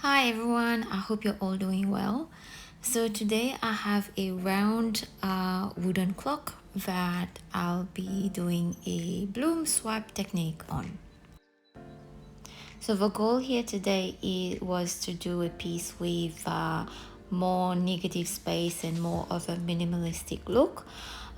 Hi everyone, I hope you're all doing well. So today I have a round wooden clock that I'll be doing a bloom swipe technique on. So the goal here today was to do a piece with more negative space and more of a minimalistic look,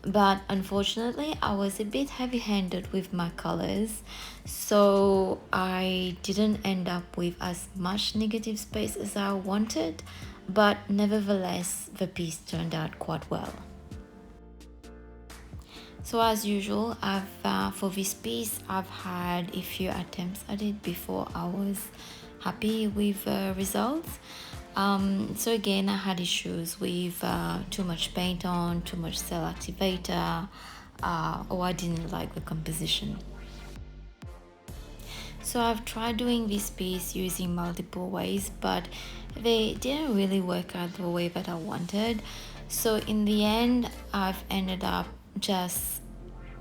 but unfortunately I was a bit heavy-handed with my colors, so I didn't end up with as much negative space as I wanted, but nevertheless the piece turned out quite well. So as usual, for this piece I've had a few attempts at it before I was happy with the results. So again, I had issues with too much paint on, too much cell activator, or I didn't like the composition. So I've tried doing this piece using multiple ways, but they didn't really work out the way that I wanted. So in the end, I've ended up just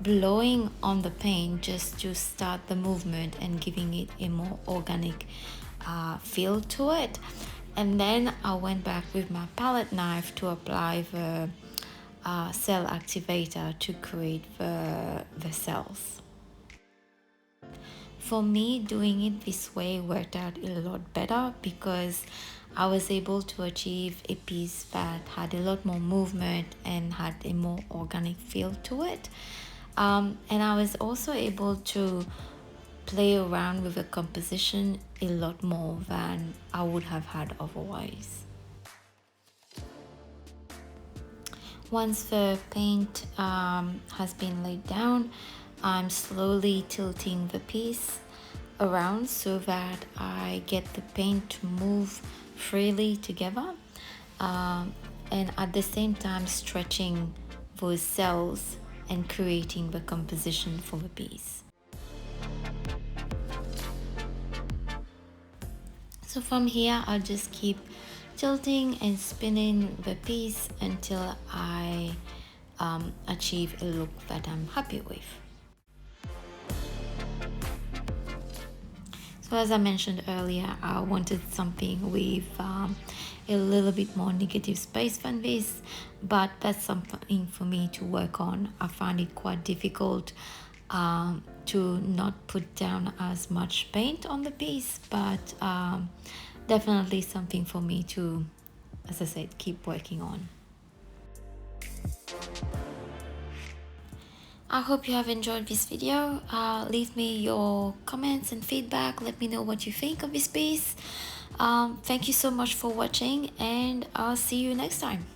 blowing on the paint just to start the movement and giving it a more organic feel to it. And then I went back with my palette knife to apply the cell activator to create the cells. For me, doing it this way worked out a lot better because I was able to achieve a piece that had a lot more movement and had a more organic feel to it. And I was also able to play around with the composition a lot more than I would have had otherwise. Once the paint has been laid down, I'm slowly tilting the piece around so that I get the paint to move freely together, and at the same time stretching those cells and creating the composition for the piece. So from here, I'll just keep tilting and spinning the piece until I achieve a look that I'm happy with. So as I mentioned earlier, I wanted something with a little bit more negative space than this, but that's something for me to work on. I find it quite difficult to not put down as much paint on the piece, but definitely something for me to, as I said, keep working on. I hope you have enjoyed this video. Leave me your comments and feedback. Let me know what you think of this piece. Thank you so much for watching, and I'll see you next time.